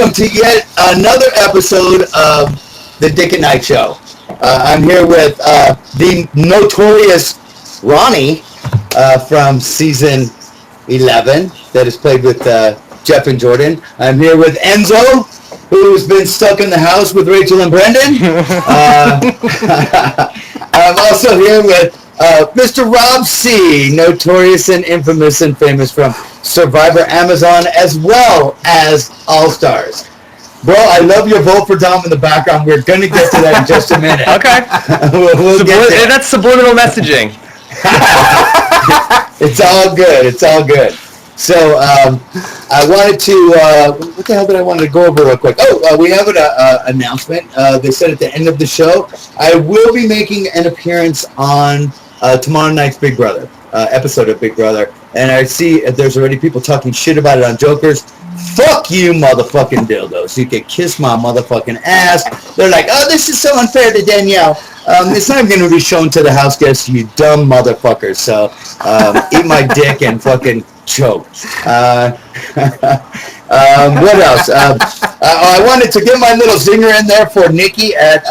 welcome to yet another episode of the Dick and Knight Show. I'm here with the notorious Ronnie from season 11 that has played with Jeff and Jordan. I'm here with Enzo, who's been stuck in the house with Rachel and Brendan. I'm also here with Mr. Rob C., notorious and infamous and famous from Survivor Amazon, as well as All-Stars. Bro, I love your vote for Dom in the background. We're going to get to that in just a minute. Okay. we'll get there. That's subliminal messaging. It's all good. It's all good. So I wanted to, what the hell did I want to go over real quick? We have an announcement. They said at the end of the show, I will be making an appearance on tomorrow night's Big Brother, episode of Big Brother. And I see there's already people talking shit about it on Jokers. Fuck you, motherfucking dildos. You can kiss my motherfucking ass. They're like, oh, this is so unfair to Danielle. It's not even going to be shown to the house guests, you dumb motherfuckers. So eat my dick and fucking choke. What else? I wanted to get my little zinger in there for Nikki at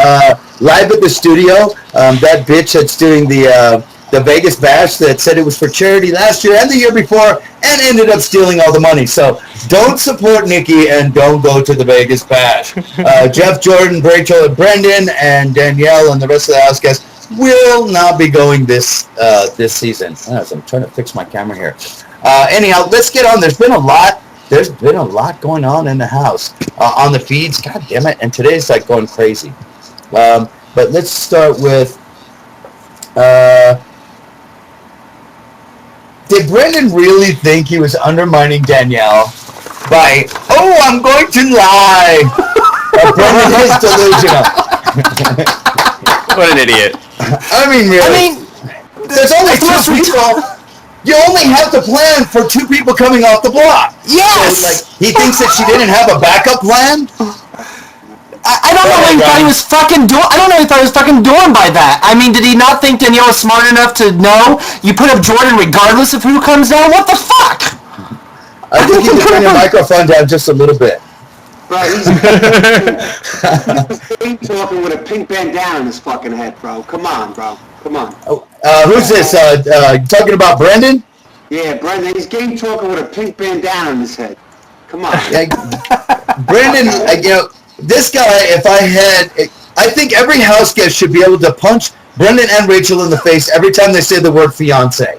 Live at the Studio. That bitch that's doing the Vegas Bash that said it was for charity last year and the year before and ended up stealing all the money. So don't support Nikki and don't go to the Vegas Bash. Jeff, Jordan, Rachel, and Brendan, and Danielle and the rest of the house guests will not be going this season. So I'm trying to fix my camera here. Anyhow, let's get on. There's been a lot going on in the house, on the feeds. God damn it. And today's like going crazy. But let's start with, did Brendan really think he was undermining Danielle by, I'm going to lie? Brendan is delusional. What an idiot. I mean, really. There's only two people. You only have to plan for two people coming off the block. Yes! So, like, he thinks that she didn't have a backup plan? I don't know what he thought he was fucking doing. I don't know what he thought he was fucking doing by that. I mean, did he not think Danielle was smart enough to know you put up Jordan regardless of who comes down? What the fuck? I think you can bring your microphone down just a little bit. Bro, he's talking with a pink bandana on his fucking head, bro. Come on, bro. Come on. Who's this? Talking about Brendan? Yeah, Brendan. He's game talking with a pink bandana on his head. Come on. Brendan, this guy, I think every house guest should be able to punch Brendan and Rachel in the face every time they say the word fiance.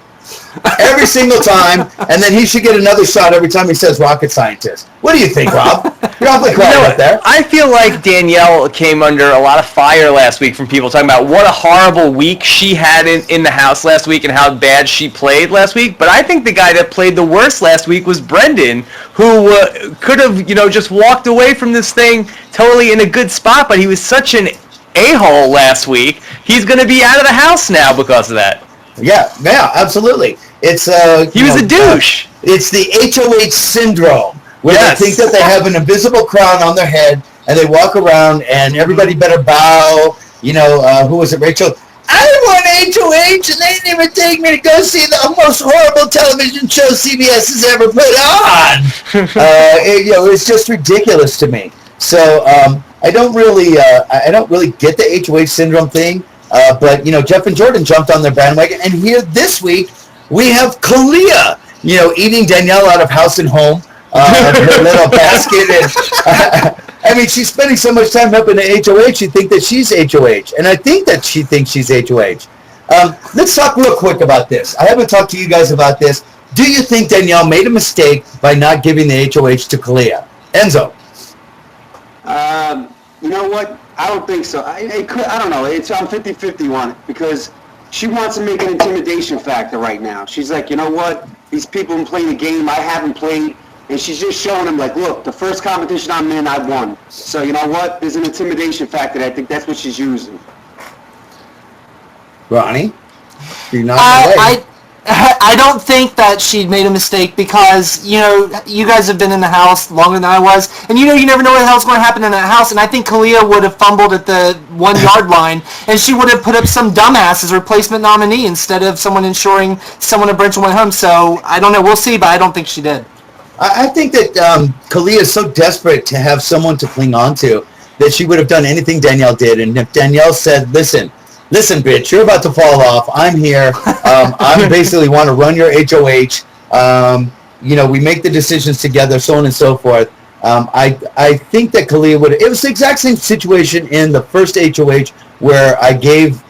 Every single time, and then he should get another shot every time he says rocket scientist. What do you think, Rob? You're awfully quiet out there. I feel like Danielle came under a lot of fire last week from people talking about what a horrible week she had in the house last week and how bad she played last week. But I think the guy that played the worst last week was Brendan, who could have, just walked away from this thing totally in a good spot, but he was such an a-hole last week. He's going to be out of the house now because of that. Yeah, absolutely. It's he was a douche. It's the HOH syndrome, where they think that they have an invisible crown on their head, and they walk around, and everybody better bow. Who was it, Rachel? I won HOH, and they didn't even take me to go see the most horrible television show CBS has ever put on. It's just ridiculous to me. So I don't really get the HOH syndrome thing. But Jeff and Jordan jumped on their bandwagon, and here this week we have Kalia, eating Danielle out of house and home, her little basket, and she's spending so much time up in the HOH, you think that she's HOH, and I think that she thinks she's HOH. Let's talk real quick about this. I haven't talked to you guys about this. Do you think Danielle made a mistake by not giving the HOH to Kalia? Enzo. You know what? I don't think so. I don't know. I'm 50-50 on it because she wants to make an intimidation factor right now. She's like, you know what? These people have been playing the game I haven't played, and she's just showing them, like, look, the first competition I'm in, I won. So you know what? There's an intimidation factor. I think that's what she's using. Ronnie, you're not away. I don't think that she made a mistake because, you guys have been in the house longer than I was, and you never know what the hell's going to happen in that house, and I think Kalia would have fumbled at the 1 yard line, and she would have put up some dumbass as replacement nominee instead of someone ensuring someone at Brenton went home, so I don't know, we'll see, but I don't think she did. I think that Kalia is so desperate to have someone to cling on to that she would have done anything Danielle did. And if Danielle said, listen, bitch, you're about to fall off. I'm here. I basically want to run your HOH. We make the decisions together, so on and so forth. I think that Kalia would. It was the exact same situation in the first HOH where I gave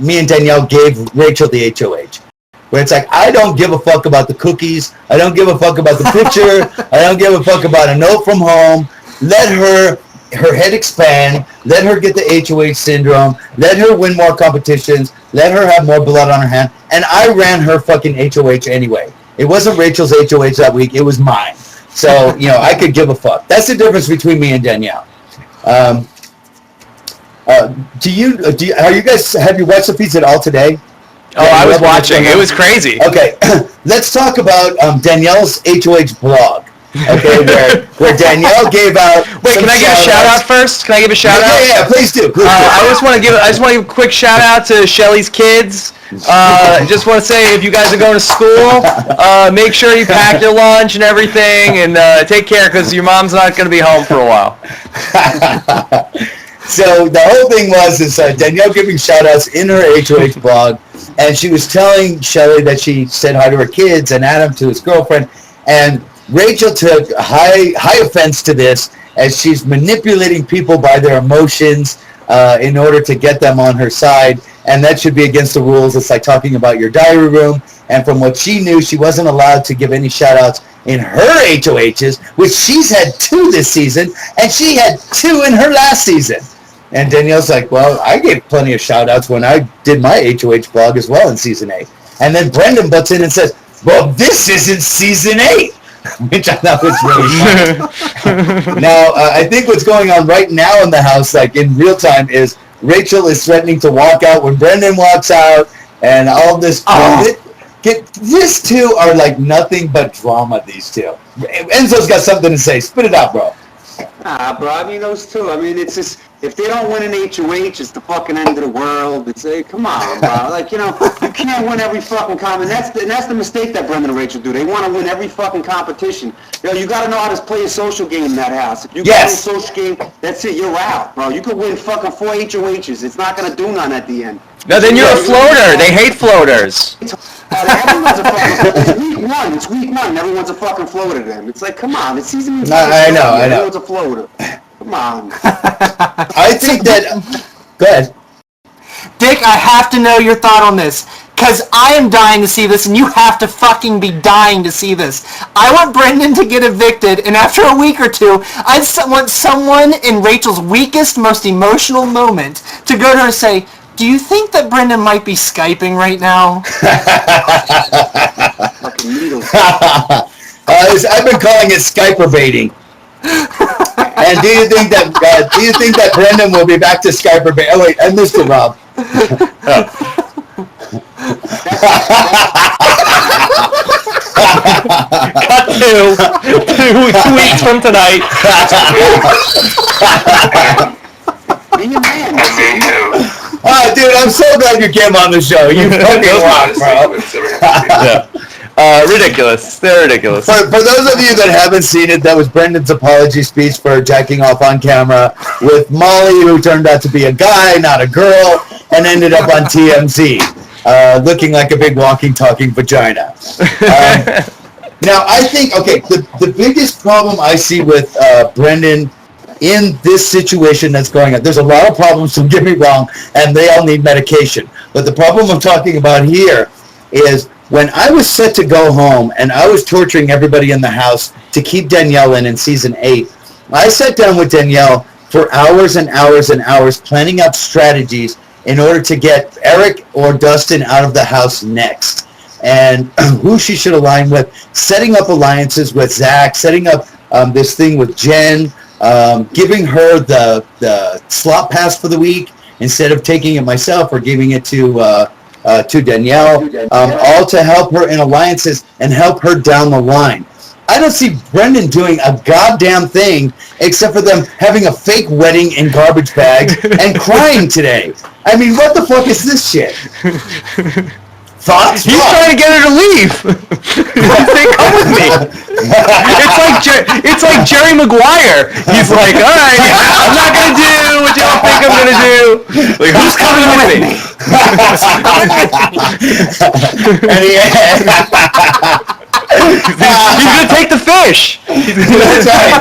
me and Danielle gave Rachel the HOH. Where it's like, I don't give a fuck about the cookies. I don't give a fuck about the picture. I don't give a fuck about a note from home. Let her head expand. Let her get the HOH syndrome. Let her win more competitions. Let her have more blood on her hand. And I ran her fucking HOH anyway. It wasn't Rachel's HOH that week. It was mine. So, I could give a fuck. That's the difference between me and Danielle. Have you watched the feeds at all today? Oh, I was watching. It was crazy. Okay, let's talk about Danielle's HOH blog. Okay, where Danielle gave out. Wait, can I give a shout out first? Can I give a shout out? Yeah, please do. I just want to give a quick shout out to Shelly's kids. Just want to say, if you guys are going to school, make sure you pack your lunch and everything, and take care because your mom's not going to be home for a while. So the whole thing was Danielle giving shout-outs in her HOH blog, and she was telling Shelly that she said hi to her kids and Adam to his girlfriend, and Rachel took high offense to this as she's manipulating people by their emotions in order to get them on her side, and that should be against the rules. It's like talking about your diary room, and from what she knew, she wasn't allowed to give any shout-outs in her HOHs, which she's had 2 this season, and she had 2 in her last season. And Danielle's like, well, I gave plenty of shout-outs when I did my HOH blog as well in Season 8. And then Brendan butts in and says, well, this isn't Season 8, which I thought was really funny. Now, I think what's going on right now in the house, like in real time, is Rachel is threatening to walk out when Brendan walks out, and all this. These two are like nothing but drama, these two. Enzo's got something to say. Spit it out, bro. Nah, bro, I mean, those two, it's just, if they don't win an HOH, it's the fucking end of the world. It's, come on, bro. Like, you can't win every fucking that's the mistake that Brendan and Rachel do. They want to win every fucking competition. You got to know how to play a social game in that house. If you play a social game, that's it, you're out, bro. You could win fucking 4 HOHs. It's not going to do none at the end. No, then you're a floater. They hate floaters. Everyone's a fucking It's week one. Everyone's a fucking floater then. It's like, come on. It's season 1. I know. Everyone's a floater. Come on. I think that... Go ahead. Dick, I have to know your thought on this. Because I am dying to see this, and you have to fucking be dying to see this. I want Brendan to get evicted, and after a week or 2, I want someone in Rachel's weakest, most emotional moment to go to her and say, do you think that Brendan might be Skyping right now? Fucking needles. I've been calling it Skyper baiting. And do you think that Brendan will be back to Skyper baiting? Oh wait, I missed it, Rob. Cut 2 weeks from tonight. Be a man. Oh, dude, I'm so glad you came on the show. You fucking rock, bro. Ridiculous. They're ridiculous. For those of you that haven't seen it, that was Brendan's apology speech for jacking off on camera with Molly, who turned out to be a guy, not a girl, and ended up on TMZ, looking like a big walking, talking vagina. Now, I think, the biggest problem I see with Brendan in this situation that's going on, there's a lot of problems, don't get me wrong, and they all need medication. But the problem I'm talking about here is when I was set to go home and I was torturing everybody in the house to keep Danielle in Season 8, I sat down with Danielle for hours and hours and hours planning out strategies in order to get Eric or Dustin out of the house next, and who she should align with, setting up alliances with Zach, setting up this thing with Jen, giving her the slot pass for the week instead of taking it myself or giving it to Danielle, all to help her in alliances and help her down the line. I don't see Brendan doing a goddamn thing except for them having a fake wedding in garbage bags and crying today. I mean, what the fuck is this shit? Thoughts? He's trying to get her to leave. They come with me. It's like Jerry Maguire. He's like, all right, I'm not gonna do what y'all think I'm gonna do. Like, who's coming with me? And He's gonna take the fish. That's right.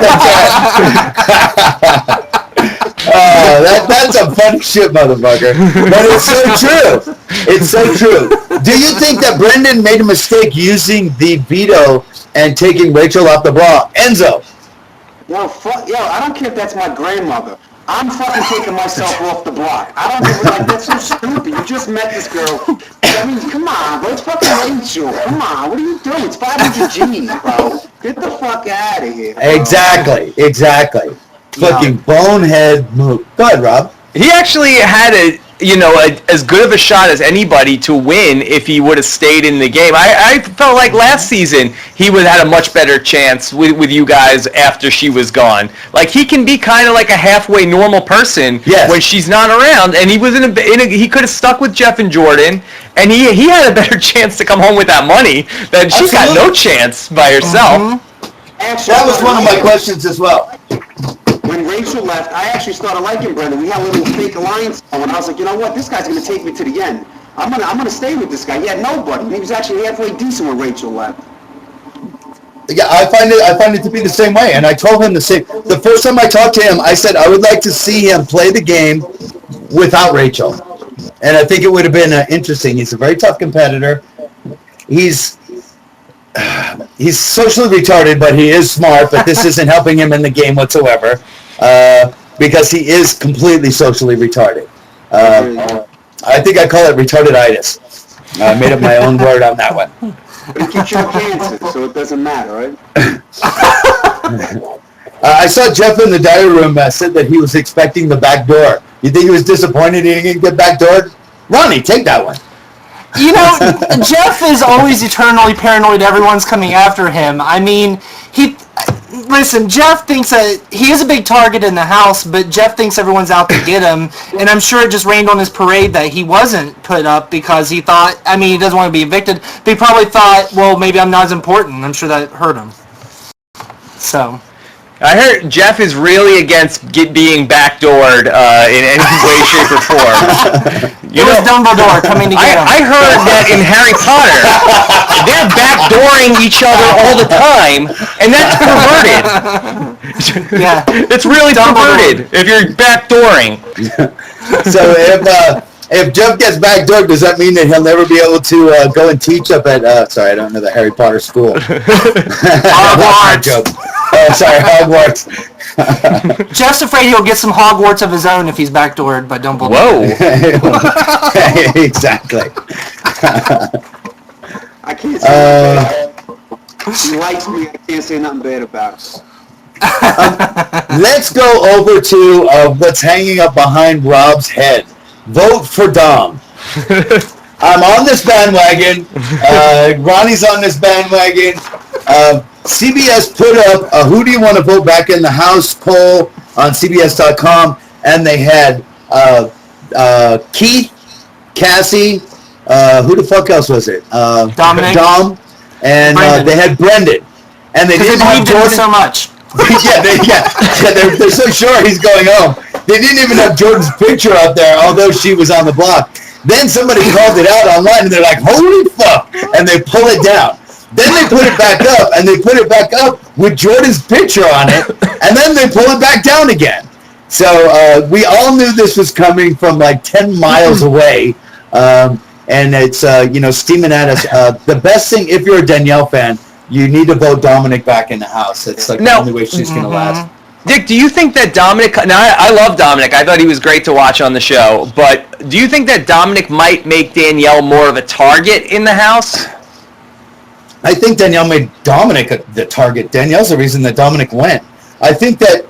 That's a funny shit, motherfucker. But it's so true. It's so true. Do you think that Brendan made a mistake using the veto and taking Rachel off the bra? Enzo. Yo, I don't care if that's my grandmother. I'm fucking taking myself off the block. I don't give a like. That's so stupid. You just met this girl. I mean, come on, bro. It's fucking Rachel. Come on. What are you doing? It's 500 G's, bro. Get the fuck out of here, bro. Exactly. Fucking bonehead move. Go ahead, Rob. He actually had as good of a shot as anybody to win if he would have stayed in the game. I felt like last season he would have had a much better chance with you guys after she was gone. Like, he can be kind of like a halfway normal person when she's not around, and he was he could have stuck with Jeff and Jordan, and he had a better chance to come home with that money than she got no chance by herself. Mm-hmm. Actually, That was one of my questions as well. When Rachel left, I actually started liking Brendan. We had a little fake alliance, and I was like, you know what? This guy's gonna take me to the end. I'm gonna stay with this guy. He had nobody. He was actually halfway decent when Rachel left. Yeah, I find it to be the same way, and I told him the same. The first time I talked to him, I said I would like to see him play the game without Rachel, and I think it would have been interesting. He's a very tough competitor. He's socially retarded, but he is smart. But this isn't helping him in the game whatsoever, because he is completely socially retarded. I think I call it retarditis. I made up my own word on that one. But he keeps you cancer, so it doesn't matter, right? I saw Jeff in the diary room said that he was expecting the back door. You think he was disappointed he didn't get back doored? Ronnie, take that one. You know, Jeff is always eternally paranoid everyone's coming after him. I mean, Jeff thinks that he is a big target in the house, but Jeff thinks everyone's out to get him, and I'm sure it just rained on his parade that he wasn't put up because he thought, I mean, he doesn't want to be evicted, but he probably thought, well, maybe I'm not as important. I'm sure that hurt him. So... I heard Jeff is really against being backdoored in any way, shape, or form. It was Dumbledore coming to get him. I heard that in Harry Potter, they're backdooring each other all the time, and that's perverted. Yeah. It's really perverted if you're backdooring. So if Jeff gets backdoored, does that mean that he'll never be able to go and teach up at, sorry, I don't know the Harry Potter school. Hogwarts. Sorry, Hogwarts. Jeff's afraid he'll get some Hogwarts of his own if he's backdoored by Dumbledore. Whoa. Exactly. I can't say nothing bad. He likes me. I can't say nothing bad about it. Let's go over to what's hanging up behind Rob's head. Vote for Dom. I'm on this bandwagon. Ronnie's on this bandwagon. CBS put up a who do you want to vote back in the House poll on CBS.com, and they had Keith, Cassie, who the fuck else was it? Dominic. Dom, and they had Brendan. And they didn't have Jordan so much. They're so sure he's going home. They didn't even have Jordan's picture up there, although she was on the block. Then somebody called it out online, and they're like, holy fuck, and they pull it down. Then they put it back up, and they put it back up with Jordan's picture on it, and then they pull it back down again. So we all knew this was coming from like 10 miles away, and it's, steaming at us. The best thing, if you're a Danielle fan, you need to vote Dominic back in the house. It's like the only way she's going to last. Dick, do you think that Dominic... Now, I love Dominic. I thought he was great to watch on the show. But do you think that Dominic might make Danielle more of a target in the house? I think Danielle made Dominic the target. Danielle's the reason that Dominic went. I think that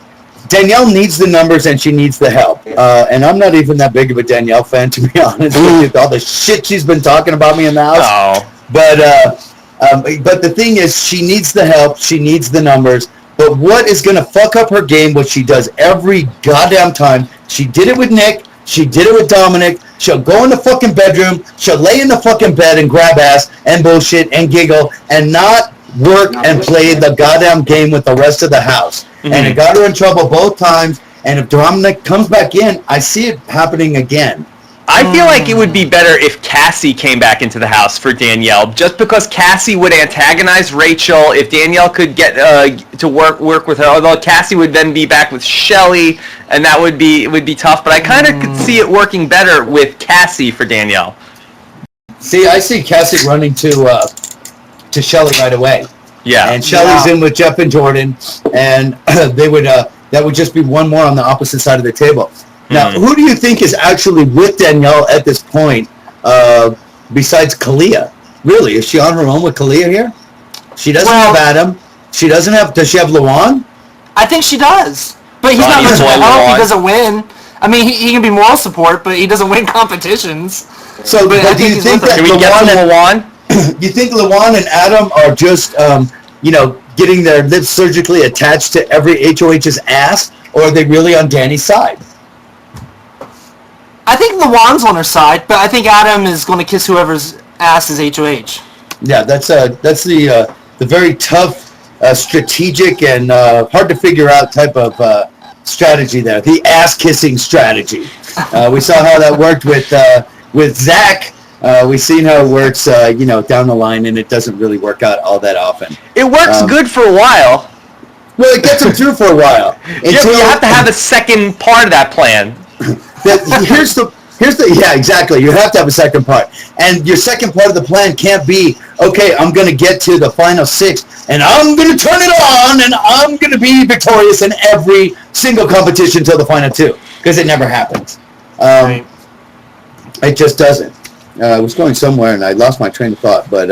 Danielle needs the numbers and she needs the help. And I'm not even that big of a Danielle fan, to be honest with all the shit she's been talking about me in the house. Oh. But the thing is, she needs the help. She needs the numbers. But what is going to fuck up her game, what she does every goddamn time, she did it with Nick, she did it with Dominic, She'll go in the fucking bedroom. She'll lay in the fucking bed and grab ass and bullshit and giggle and not work and play the goddamn game with the rest of the house. And it got her in trouble both times. And if Dominic comes back in, I see it happening again. I feel like it would be better if Cassie came back into the house for Danielle, just because Cassie would antagonize Rachel. If Danielle could get to work with her, although Cassie would then be back with Shelley, and that would be tough. But I kind of could see it working better with Cassie for Danielle. See, I see Cassie running to Shelley right away. Yeah, and Shelley's in with Jeff and Jordan, and they would that would just be one more on the opposite side of the table. Now, who do you think is actually with Danielle at this point, besides Kalia? Really, is she on her own with Kalia here? She doesn't have Adam. She doesn't have. Does she have Luan? I think she does, but he's not much of a help. He doesn't win. I mean, he can be moral support, but he doesn't win competitions. So, but do you think that Luan? You think Luan and Adam are just, getting their lips surgically attached to every HOH's ass, or are they really on Danny's side? I think Luan's on her side, but I think Adam is going to kiss whoever's ass is HOH. Yeah, that's the very tough, strategic, and hard to figure out type of strategy there. The ass kissing strategy. We saw how that worked with Zach. We've seen how it works, down the line, and it doesn't really work out all that often. It works good for a while. Well, it gets them through for a while. You have to have a second part of that plan. Yeah, exactly. You have to have a second part. And your second part of the plan can't be, okay, I'm going to get to the final 6, and I'm going to turn it on, and I'm going to be victorious in every single competition till the final 2, because it never happens. Right. It just doesn't. I was going somewhere, and I lost my train of thought, but,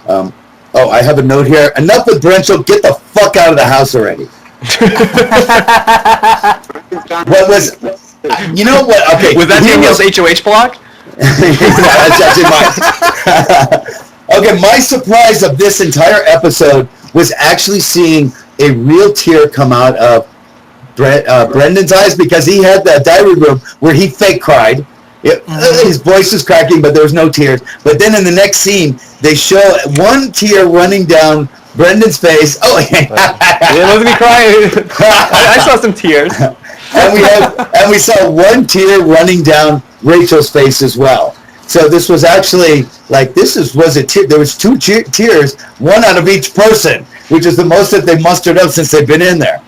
I have a note here. Enough with Brenchel. Get the fuck out of the house already. What was... You know what? Okay. Was that Danielle's HOH block? That's actually mine. Okay, my surprise of this entire episode was actually seeing a real tear come out of Brendan's eyes, because he had that diary room where he fake cried. His voice was cracking, but there was no tears. But then in the next scene, they show one tear running down Brendan's face. Oh, it wasn't me crying. I saw some tears. And we saw one tear running down Rachel's face as well. So this was actually was a tear. There was 2 tears, one out of each person, which is the most that they mustered up since they've been in there.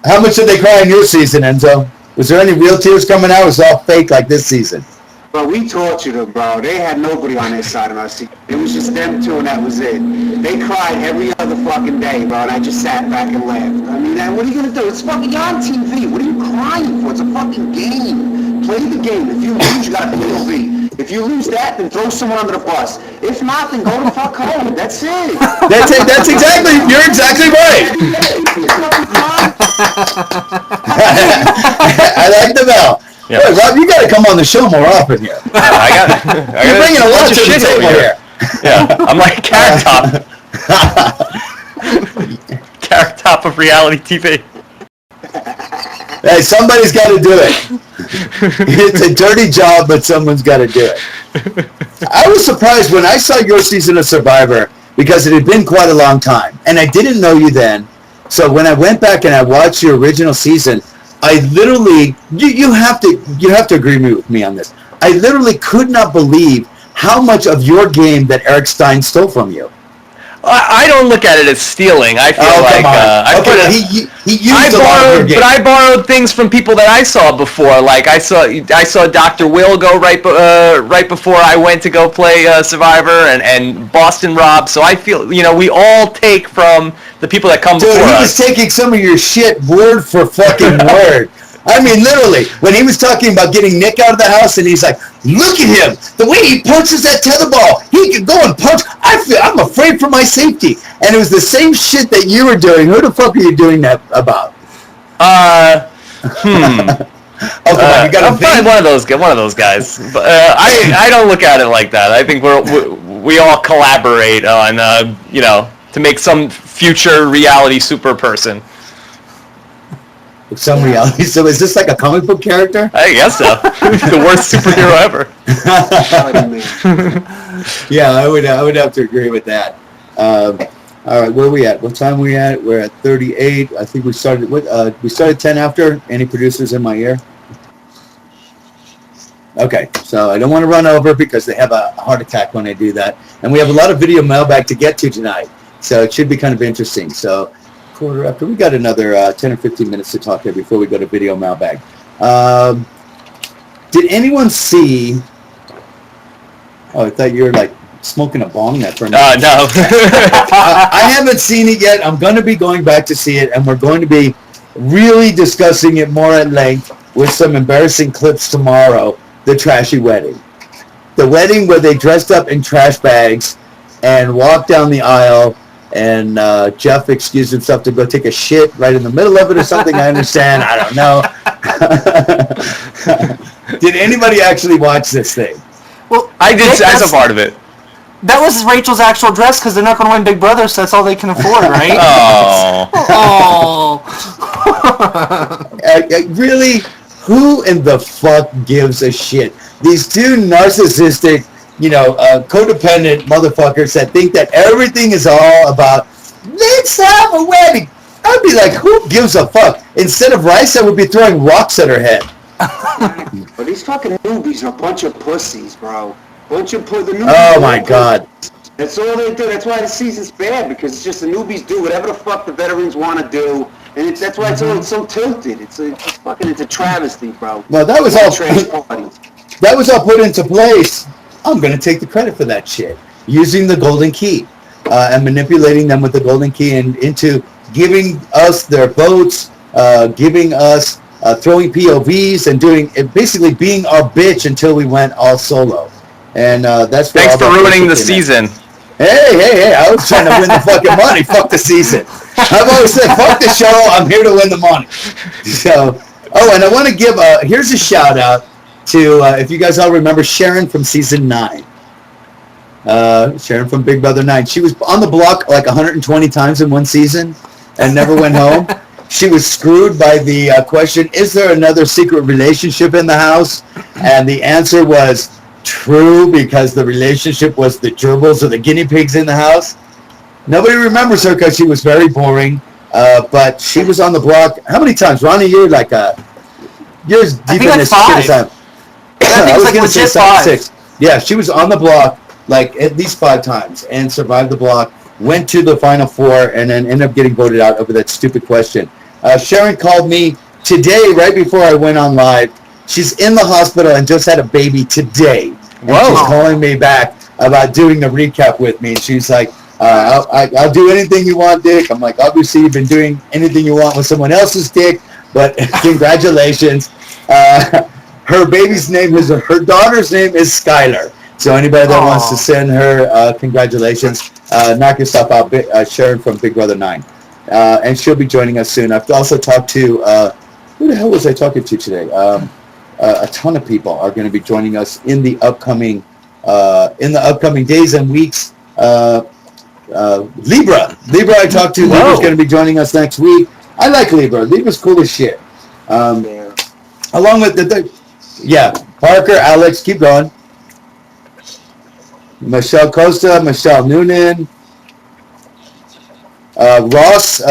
How much did they cry in your season, Enzo? Was there any real tears coming out? Or was it all fake like this season? But we tortured them, bro. They had nobody on their side of our seat. It was just them 2, and that was it. They cried every other fucking day, bro, and I just sat back and laughed. I mean, what are you going to do? It's fucking on TV. What are you crying for? It's a fucking game. Play the game. If you lose, you got to POV. If you lose that, then throw someone under the bus. If not, then go the fuck home. That's it. That's it. You're exactly right. I like the bell. Yeah. Hey, Rob, you got to come on the show more often here. You're bringing a lot to the table here. Yeah, I'm like Carrot Top. Carrot Top of reality TV. Hey, somebody's got to do it. It's a dirty job, but someone's got to do it. I was surprised when I saw your season of Survivor, because it had been quite a long time, and I didn't know you then. So when I went back and I watched your original season, I literally, you have to agree with me on this. I literally could not believe how much of your game that Eric Stein stole from you. I don't look at it as stealing. I feel he used a lot of your game. But I borrowed things from people that I saw before. Like I saw Dr. Will go right before I went to go play Survivor, and Boston Rob. So I feel, we all take from the people that come before us. Dude, he was taking some of your shit word for fucking word. I mean, literally, when he was talking about getting Nick out of the house, and he's like, look at him, the way he punches that tether ball, he can go and punch. I'm afraid for my safety. And it was the same shit that you were doing. Who the fuck are you doing that about? You I'm probably one of those guys. But I don't look at it like that. I think we all collaborate on, to make some future reality super person. some reality. So is this like a comic book character? I guess so. The worst superhero ever. Yeah, I would have to agree with that. All right, where are we at? What time are we at? We're at 38. I think we started 10 after. Any producers in my ear? Okay, so I don't want to run over because they have a heart attack when they do that. And we have a lot of video mailbag to get to tonight. So it should be kind of interesting. So quarter after, we got another 10 or 15 minutes to talk here before we go to video mailbag. Did anyone see... Oh, I thought you were like smoking a bong there for a minute. No. I haven't seen it yet. I'm going to be going back to see it, and we're going to be really discussing it more at length with some embarrassing clips tomorrow. The trashy wedding. The wedding where they dressed up in trash bags and walked down the aisle, and Jeff excused himself to go take a shit right in the middle of it or something. I understand. I don't know. Did anybody actually watch this thing? Well, I did as a part of it. That was Rachel's actual dress because they're not going to win Big Brother, so that's all they can afford, right? Oh. Really? Who in the fuck gives a shit? These two narcissistic, codependent motherfuckers that think that everything is all about, let's have a wedding. I'd be like, who gives a fuck? Instead of rice, I would be throwing rocks at her head. But these fucking newbies are a bunch of pussies, bro. Oh my God. That's all they do. That's why the season's bad, because it's just the newbies do whatever the fuck the veterans want to do. And that's why it's all so tilted. It's a travesty, bro. Well, that was all trash parties. That was all put into place. I'm going to take the credit for that shit. Using the golden key and manipulating them with the golden key and into giving us their votes, giving us throwing POVs and basically being our bitch until we went all solo. And that's thanks for ruining the season. Hey! I was trying to win the fucking money. Fuck the season. I've always said, fuck the show. I'm here to win the money. So, and I want to give here's a shout out to if you guys all remember Sharon from season 9. Sharon from Big Brother 9. She was on the block like 120 times in one season and never went home. She was screwed by the question, is there another secret relationship in the house? And the answer was true, because the relationship was the gerbils or the guinea pigs in the house. Nobody remembers her because she was very boring, but she was on the block. How many times? Ronnie, you're like you're deep in this shit time. I was going to say 6. Yeah, she was on the block like at least 5 times and survived the block, went to the final 4, and then ended up getting voted out over that stupid question. Sharon called me today right before I went on live. She's in the hospital and just had a baby today. Whoa. She's calling me back about doing the recap with me. And she's like, I'll do anything you want, Dick. I'm like, obviously you've been doing anything you want with someone else's dick, but congratulations. Her daughter's name is Skylar. So anybody that wants to send her congratulations, knock yourself out, Sharon from Big Brother 9. And she'll be joining us soon. I've also talked to, who the hell was I talking to today? A ton of people are going to be joining us in the upcoming days and weeks. Libra, I talked to. Libra's going to be joining us next week. I like Libra. Libra's cool as shit. Along with Parker, Alex, keep going. Michelle Costa, Michelle Noonan, Ross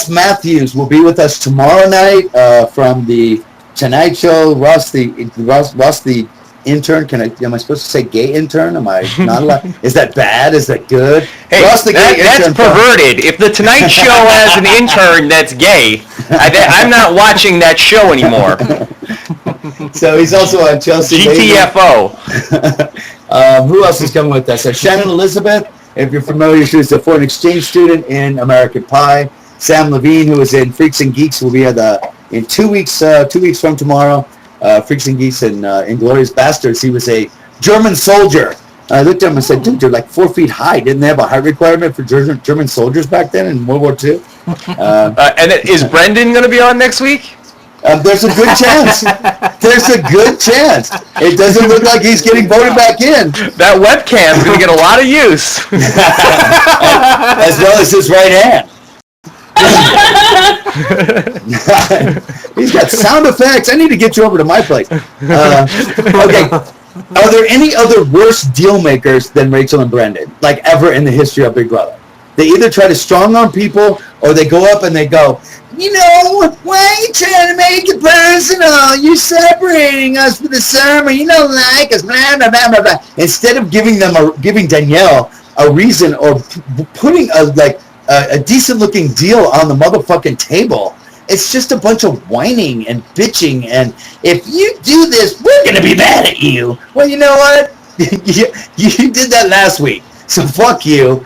Matthews will be with us tomorrow night from the Tonight Show. Ross the intern. Am I supposed to say gay intern? Am I not allowed? Is that bad? Is that good? Hey, Ross the gay that's intern. Perverted. If the Tonight Show has an intern that's gay, I'm not watching that show anymore. So he's also on Chelsea. GTFO. Who else is coming with us? Shannon Elizabeth. If you're familiar, she was a foreign exchange student in American Pie. Sam Levine, who was in Freaks and Geeks, will be in 2 weeks. 2 weeks from tomorrow. Freaks and Geeks and Inglourious Bastards. He was a German soldier. I looked at him and said, dude, they're like 4 feet high. Didn't they have a height requirement for German soldiers back then in World War II? And is Brendan going to be on next week? There's a good chance. There's a good chance. It doesn't look like he's getting voted back in. That webcam's going to get a lot of use. As well as his right hand. He's got sound effects. I need to get you over to my place. Okay. Are there any other worse deal makers than Rachel and Brendan, like ever in the history of Big Brother? They either try to strong arm people, or they go up and they go, you know, why are you trying to make it personal? You're separating us for the summer. You don't like us, blah, blah, blah, blah, blah. Instead of giving Danielle a reason or putting a decent-looking deal on the motherfucking table, it's just a bunch of whining and bitching, and if you do this, we're going to be mad at you. Well, you know what? you did that last week, so fuck you.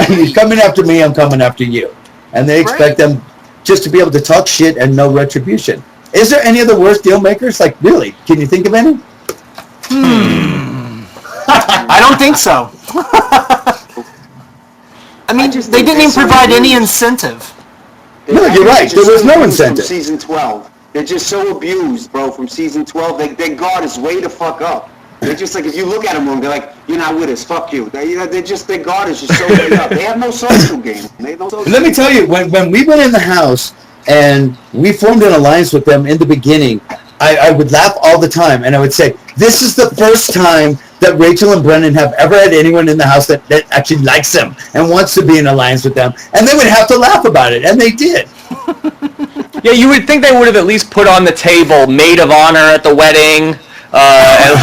You're coming after me, I'm coming after you. And they expect them just to be able to talk shit and no retribution. Is there any other worse deal makers? Like, really? Can you think of any? I don't think so. I mean, they didn't even provide any incentive. No, you're right. There was no incentive. From season 12. They're just so abused, bro, from season 12. Their guard is way the fuck up. They're just like, if you look at them, they're like, you're not with us, fuck you. They're just, their guard is just so way up. They have no social game. Let me tell you, when we went in the house and we formed an alliance with them in the beginning, I would laugh all the time, and I would say, this is the first time that Rachel and Brendan have ever had anyone in the house that actually likes them and wants to be in alliance with them, and they would have to laugh about it, and they did. Yeah, you would think they would have at least put on the table maid of honor at the wedding, a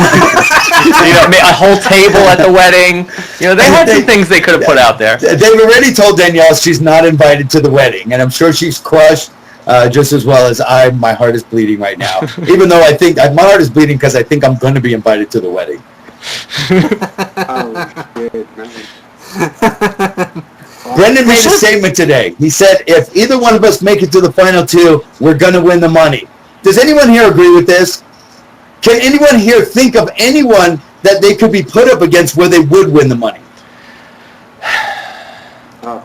whole table at the wedding. You know, they had some things they could have put out there. They've already told Danielle she's not invited to the wedding, and I'm sure she's crushed just as well as I. My heart is bleeding right now, even though I think my heart is bleeding because I think I'm going to be invited to the wedding. Brendan made a statement today. He said, if either one of us make it to the final two, we're going to win the money. Does anyone here agree with this? Can anyone here think of anyone that they could be put up against where they would win the money?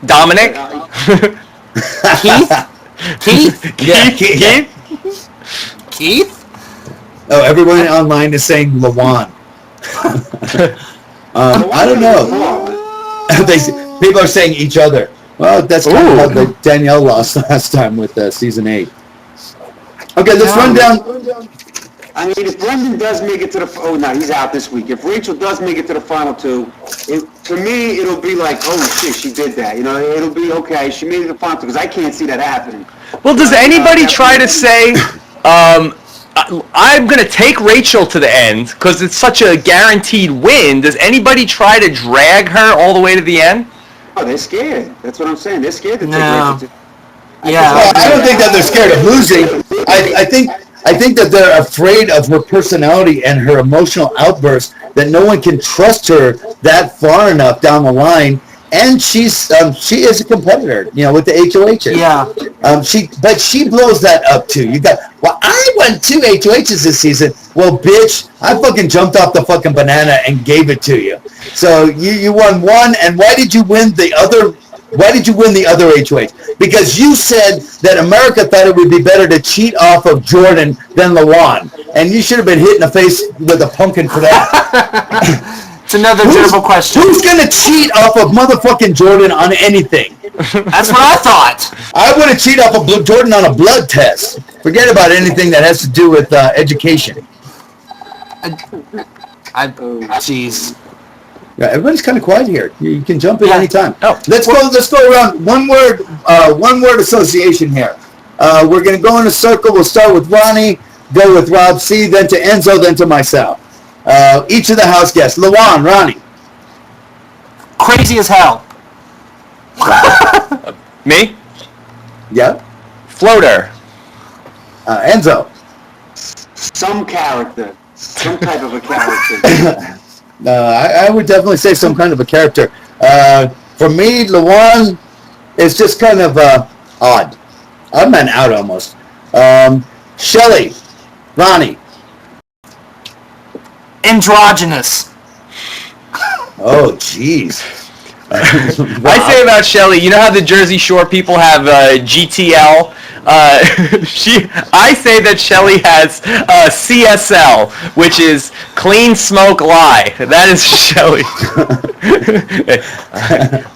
Dominic? Keith? Yeah, Keith? Keith? Oh, everyone online is saying Lawan. I don't know. People are saying each other. Well, that's kind of how the Danielle lost last time with season 8. Okay, let's run down. I mean, if Brendan does make it to the... Oh, no, he's out this week. If Rachel does make it to the final two, to me, it'll be like, oh, shit, she did that. You know, it'll be, okay, she made it to the final two, because I can't see that happening. Well, does anybody try to say, I'm going to take Rachel to the end, because it's such a guaranteed win. Does anybody try to drag her all the way to the end? Oh, they're scared. That's what I'm saying. They're scared to take No. Rachel to... Yeah. Well, I don't think that they're scared of losing. I think that they're afraid of her personality and her emotional outbursts, that no one can trust her that far enough down the line. And she is a competitor, you know, with the HOHs. Yeah. But she blows that up too. I won 2 HOHs this season. Well, bitch, I fucking jumped off the fucking banana and gave it to you. So you won 1, and why did you win the other? Why did you win the other HOH? Because you said that America thought it would be better to cheat off of Jordan than Lawan. And you should have been hit in the face with a pumpkin for that. It's another terrible question. Who's going to cheat off of motherfucking Jordan on anything? That's what I thought. I would have cheated off of Jordan on a blood test. Forget about anything that has to do with education. Jeez. Yeah, everybody's kind of quiet here. You can jump in anytime. Oh. Let's go around one word association here. We're going to go in a circle. We'll start with Ronnie, go with Rob C, then to Enzo, then to myself. Each of the house guests. Lawan, Ronnie. Crazy as hell. Me? Yeah. Floater. Enzo. Some character. Some type of a character. I would definitely say some kind of a character. For me, Lawan is just kind of odd. Odd man out almost. Shelly, Ronnie. Androgynous. Oh, jeez. I say about Shelly, you know how the Jersey Shore people have GTL? I say that Shelly has CSL, which is clean, smoke, lie. That is Shelly.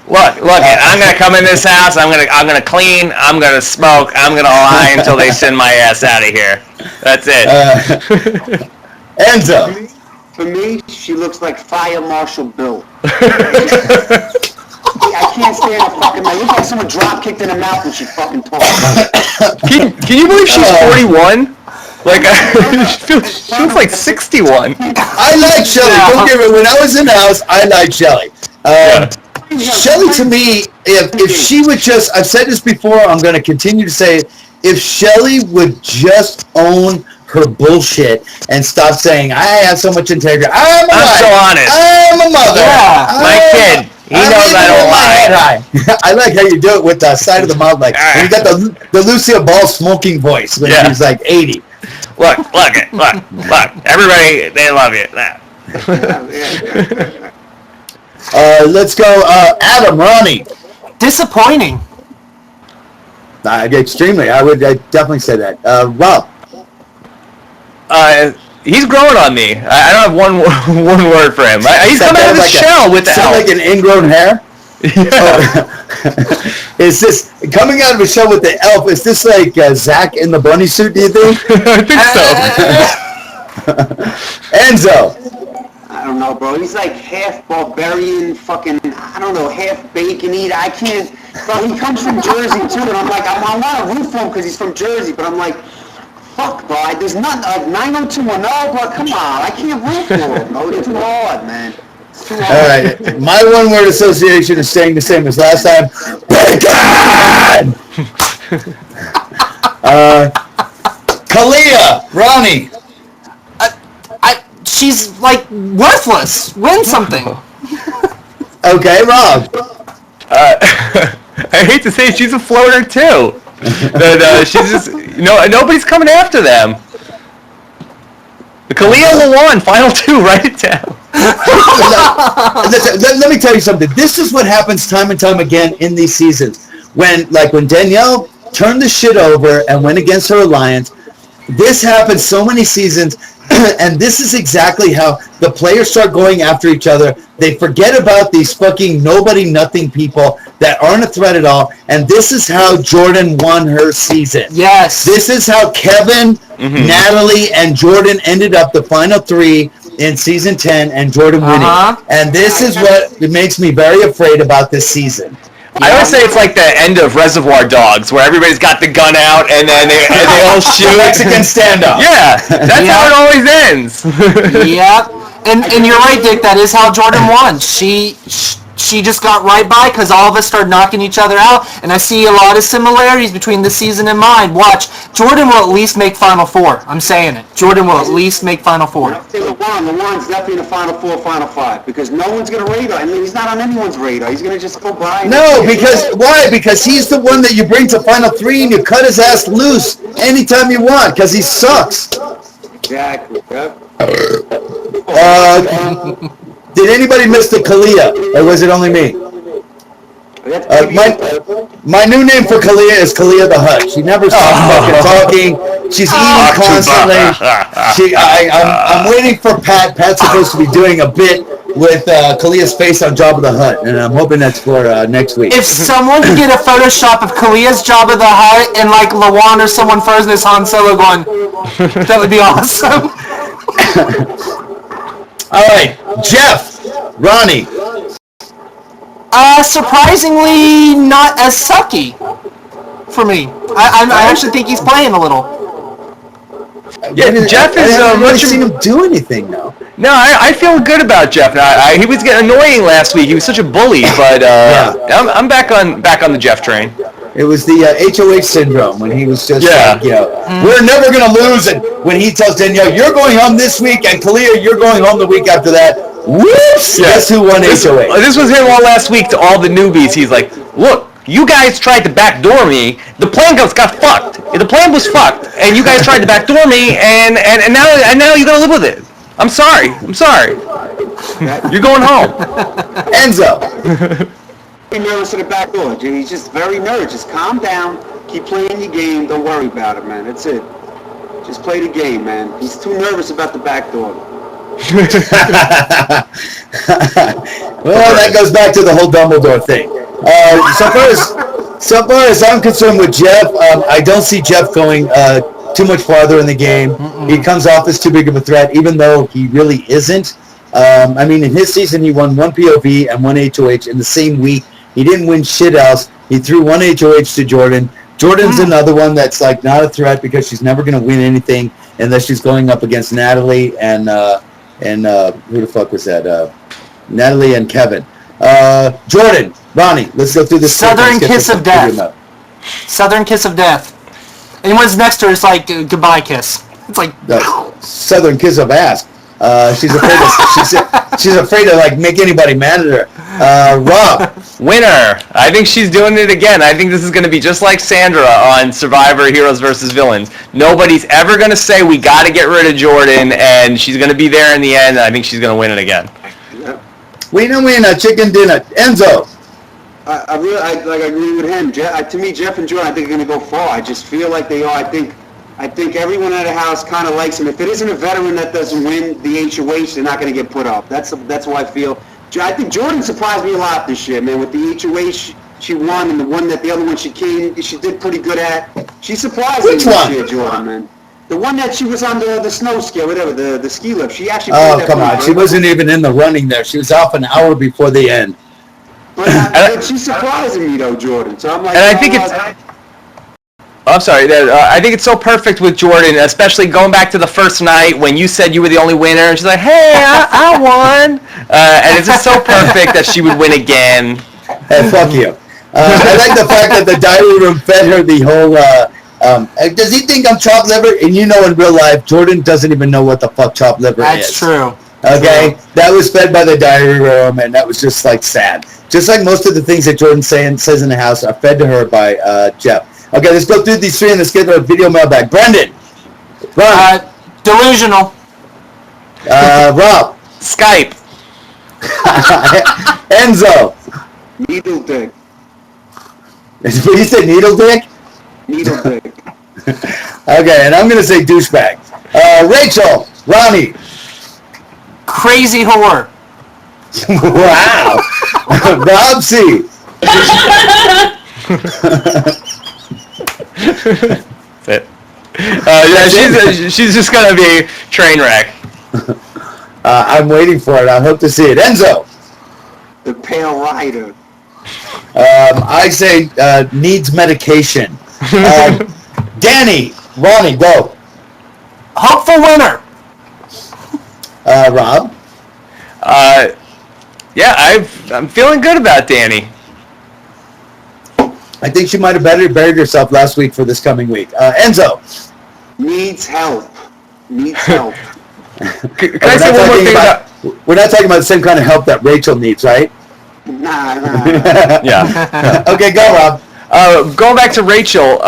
Look, I'm gonna come in this house. I'm gonna clean. I'm gonna smoke. I'm gonna lie until they send my ass out of here. That's it. Enzo. For me, she looks like Fire Marshal Bill. I can't stand her fucking mouth. Look like someone drop kicked in the mouth when she fucking talks. Can you believe she's 41? Like she looks like 61. I like Shelly. Don't get me. When I was in the house, I liked Shelly. Shelly, to me, if she would just, I've said this before, I'm going to continue to say it, if Shelly would just own her bullshit and stop saying, I have so much integrity. I'm so honest. I'm a mother. Yeah, my kid. He knows I don't lie. I like how you do it with the side of the mouth, like when you got the Lucia Ball smoking voice when she's like 80. Look. Everybody, they love you. Let's go, Adam, Ronnie. Disappointing. Extremely. I definitely say that. Rob. He's growing on me. I don't have one word for him. He's coming out of his shell with the elf. Like an ingrown hair? Yeah. Is this coming out of his shell with the elf? Is this like Zach in the bunny suit, do you think? I think so. Enzo. I don't know, bro. He's like half barbarian, fucking, I don't know, half bacon eater. I can't, bro. He comes from Jersey too, and I'm like, I want to root for him because he's from Jersey, but I'm like, fuck, bro. There's nothing, 90210, bro. Come on, I can't root for him, bro. It's too hard, man. It's too hard. All right, my one-word association is staying the same as last time. Bacon. Kalia, Ronnie. She's like worthless. Win something. Okay, Rob. I hate to say it, she's a floater too. But she's just nobody's coming after them. The Kalia Lawan, final two, write it down. Let me tell you something. This is what happens time and time again in these seasons. When Danielle turned the shit over and went against her alliance, this happens so many seasons. And this is exactly how the players start going after each other. They forget about these fucking nobody nothing people that aren't a threat at all. And this is how Jordan won her season. Yes. This is how Kevin, Natalie, and Jordan ended up the final three in season 10 and Jordan winning. And this is what makes me very afraid about this season. I always say it's like the end of Reservoir Dogs, where everybody's got the gun out and then they all shoot. Mexican standoff. Yeah, that's how it always ends. Yep, and you're right, Dick. That is how Jordan won. She just got right by because all of us started knocking each other out, and I see a lot of similarities between this season and mine. Watch, Jordan will at least make Final Four. I'm saying it. Jordan will at least make Final Four. I'll say LeBron's definitely in the Final Four, Final Five, because no one's going to radar. I mean, he's not on anyone's radar. He's going to just go by. No, why? Because he's the one that you bring to Final Three and you cut his ass loose anytime you want because he sucks. Exactly. Yep. Did anybody miss the Kalia, or was it only me? My new name for Kalia is Kalia the Hut. She never stops fucking talking. She's eating constantly. I'm waiting for Pat. Pat's supposed to be doing a bit with Kalia's face on Jabba the Hutt, and I'm hoping that's for next week. If someone could get a Photoshop of Kalia's Jabba the Hutt and like Lawan or someone frozen as Han Solo going, that would be awesome. All right, Jeff, Ronnie. Surprisingly not as sucky for me. I actually think he's playing a little. Yeah, Jeff is. I haven't really seen him do anything though. No, I feel good about Jeff. He was getting annoying last week. He was such a bully, but I'm back on the Jeff train. It was the HOH syndrome when he was just like, we're never going to lose. And when he tells Danielle, you're going home this week, and Kalia, you're going home the week after that. Whoops! Guess who won HOH? This was him all last week to all the newbies. He's like, look, you guys tried to backdoor me. The plan got fucked. The plan was fucked, and you guys tried to backdoor me, and now you got to live with it. I'm sorry. You're going home. Enzo. nervous at the back door. He's just very nervous. Just calm down. Keep playing your game. Don't worry about it, man. That's it. Just play the game, man. He's too nervous about the back door. Well, that goes back to the whole Dumbledore thing. So far as I'm concerned with Jeff, I don't see Jeff going too much farther in the game. He comes off as too big of a threat, even though he really isn't. I mean, in his season, he won 1 POV and 1 HOH in the same week. He didn't win shit else. He threw 1 HOH to Jordan. Jordan's another one that's like not a threat because she's never going to win anything unless she's going up against Natalie and who the fuck was that? Natalie and Kevin. Jordan, Ronnie, let's go through this. Southern Kiss of Death. Southern Kiss of Death. Anyone's next to her is like a goodbye kiss. It's like Southern Kiss of Ass. She's afraid to like make anybody mad at her. Rob, winner. I think she's doing it again. I think this is going to be just like Sandra on Survivor Heroes versus Villains. Nobody's ever going to say we got to get rid of Jordan, and she's going to be there in the end. I think she's going to win it again. Winner, chicken dinner. Enzo. I agree with him. To me, Jeff and Jordan, I think are going to go far. I just feel like they are. I think everyone at the house kind of likes him. If it isn't a veteran that doesn't win the HOH, they're not going to get put up. That's how I feel. I think Jordan surprised me a lot this year, man. With the HOH she won and the other one she did pretty good at. She surprised me this year, Jordan, man. The one that she was on the snow scale, whatever, the ski lift. She actually. Oh, come on. She wasn't even in the running there. She was off an hour before the end. But she's surprising me, though, Jordan. So I'm like, and I think it's. I'm sorry. I think it's so perfect with Jordan, especially going back to the first night when you said you were the only winner, and she's like, "Hey, I won," and it's just so perfect that she would win again. Hey, fuck you. I like the fact that the diary room fed her the whole. Does he think I'm chopped liver? And in real life, Jordan doesn't even know what the fuck chopped liver is. That's true. Okay, True. That was fed by the diary room, and that was just like sad. Just like most of the things that Jordan says in the house are fed to her by Jeff. Okay, let's go through these three and let's get a video mailbag. Brendan. Rob. Delusional. Rob. Skype. Enzo. Needle dick. You said needle dick? Needle dick. Okay, and I'm going to say douchebag. Rachel. Ronnie. Crazy whore. Wow. Rob C. That's it. She's just gonna be train wreck. I'm waiting for it. I hope to see it. Enzo. The Pale Rider. I say needs medication. Danny. Ronnie, go. Hopeful winner. Rob. Yeah, I'm feeling good about Danny. I think she might have buried herself last week for this coming week. Enzo. Needs help. Needs help. Can I say one more thing about... We're not talking about the same kind of help that Rachel needs, right? Nah. Yeah. Okay, go, Rob. Going back to Rachel,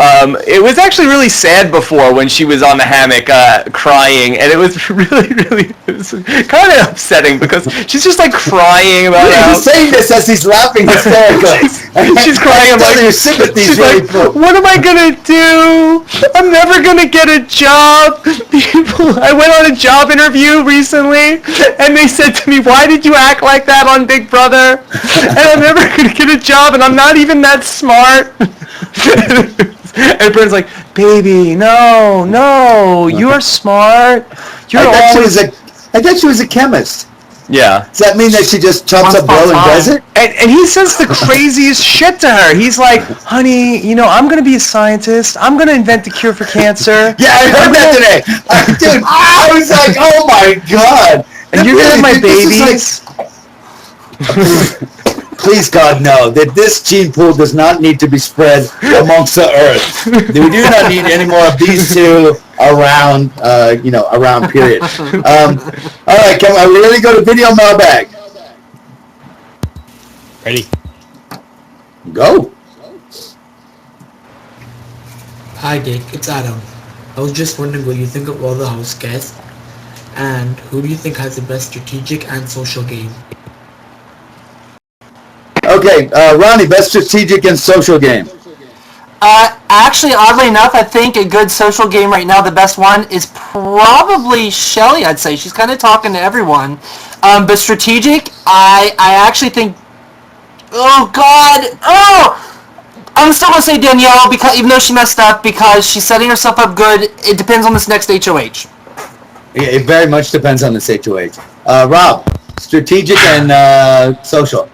it was actually really sad before when she was on the hammock crying, and it was really kind of upsetting because she's just like crying about how... He's saying this as he's laughing hysterically. she's crying. I'm like, your sympathy's she's really like, full. what am I gonna do? I'm never gonna get a job. I went on a job interview recently, and they said to me, "Why did you act like that on Big Brother?" And I'm never gonna get a job, and I'm not even that smart. And Brent's like, "Baby, no, you're smart. You're I thought she was a chemist. Yeah. Does that mean that she just chops up blow and does it? And he says the craziest shit to her. He's like, "Honey, I'm going to be a scientist. I'm going to invent a cure for cancer." Yeah, I heard that today. Dude, I was like, oh my God. And you're going to have my babies. Please, God, no. That this gene pool does not need to be spread amongst the earth. We do not need any more of these two around, around, period. All right, are we ready to go to video mailbag? Ready. Go. Hi, Dick. It's Adam. I was just wondering what you think of all the house guests, and who do you think has the best strategic and social game? Okay, Ronnie, best strategic and social game. Actually, oddly enough, I think a good social game right now, the best one, is probably Shelly, I'd say. She's kind of talking to everyone. But strategic, I actually think... Oh, God! Oh! I'm still going to say Danielle, because even though she messed up, because she's setting herself up good. It depends on this next HOH. It very much depends on this HOH. Rob, strategic and social.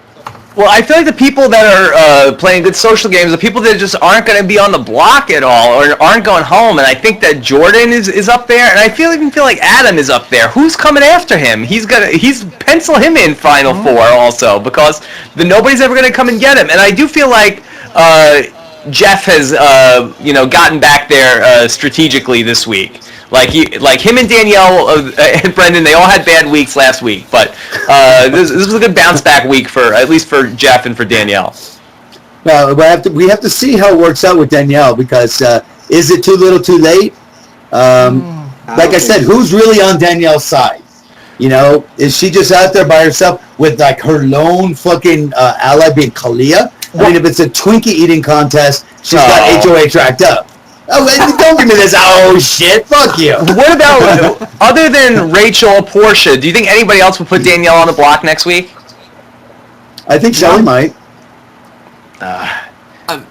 Well, I feel like the people that are playing good social games, the people that just aren't going to be on the block at all or aren't going home, and I think that Jordan is up there, and I even feel like Adam is up there. Who's coming after him? He's pencil him in Final Four also, because nobody's ever going to come and get him. And I do feel like Jeff has gotten back there strategically this week. Like him and Danielle and Brendan, they all had bad weeks last week, but this was a good bounce back week at least for Jeff and for Danielle. Well, we have to see how it works out with Danielle, because is it too little, too late? Like I said, who's really on Danielle's side? You know, is she just out there by herself with like her lone fucking ally being Kalia? I mean, if it's a Twinkie eating contest, she's got HOH racked up. Oh, don't give me this. Oh, shit. Fuck you. What about, other than Rachel or Portia, do you think anybody else would put Danielle on the block next week? I think Shelly might. I don't.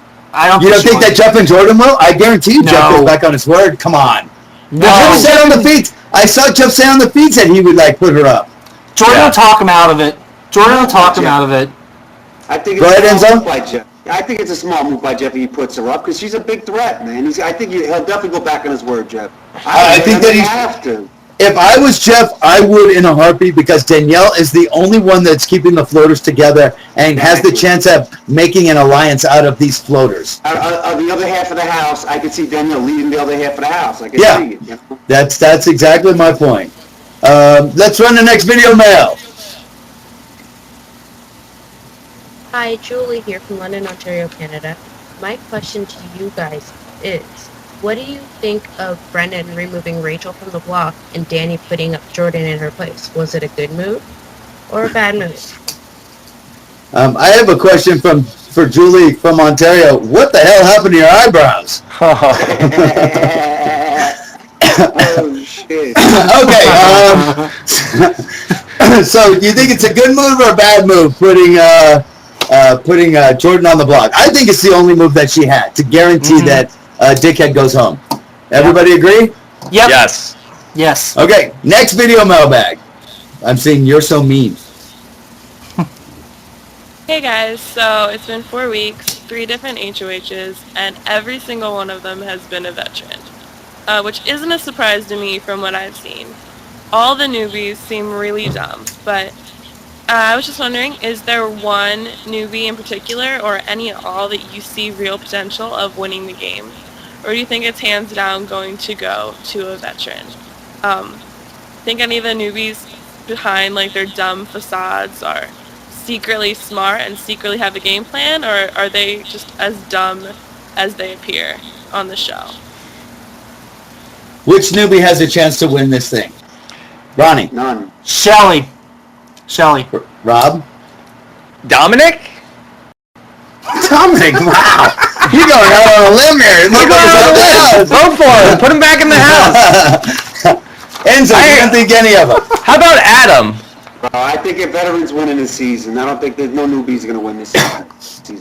You don't think that Jeff and Jordan will? I guarantee you Jeff goes back on his word. Come on. No. Jeff said on the feeds. I saw Jeff say on the feeds that he would like put her up. Jordan will talk him out of it. I think Go ahead, it's a small Enzo. move by Jeff. I think it's a small move by Jeff if he puts her up, because she's a big threat, man. I think he'll definitely go back on his word, Jeff. I think that he's... have to. If I was Jeff, I would in a heartbeat, because Danielle is the only one that's keeping the floaters together and has the chance of making an alliance out of these floaters. The other half of the house, I could see Danielle leading the other half of the house. I can see it. You know? That's exactly my point. Let's run the next video mail. Hi, Julie here from London, Ontario, Canada. My question to you guys is, what do you think of Brendan removing Rachel from the block and Danny putting up Jordan in her place? Was it a good move or a bad move? I have a question for Julie from Ontario. What the hell happened to your eyebrows? Oh, shit. Okay. So, do you think it's a good move or a bad move putting Jordan on the block? I think it's the only move that she had to guarantee that Dickhead goes home. Everybody agree? Yep. Yes. Okay, next video mailbag. I'm seeing You're So Mean. Hey guys, so it's been 4 weeks, 3 different HOHs, and every single one of them has been a veteran, which isn't a surprise to me from what I've seen. All the newbies seem really dumb, but I was just wondering, is there one newbie in particular, or any at all, that you see real potential of winning the game? Or do you think it's hands down going to go to a veteran? Think any of the newbies behind like their dumb facades are secretly smart and secretly have a game plan, or are they just as dumb as they appear on the show? Which newbie has a chance to win this thing? Ronnie. None. Shelly. Rob. Dominic? Dominic, wow. You're going out on a limb here. Go for it. Put him back in the house. Enzo, you don't think any of them. How about Adam? I think if veterans win in this season, I don't think there's no newbies going to win this season.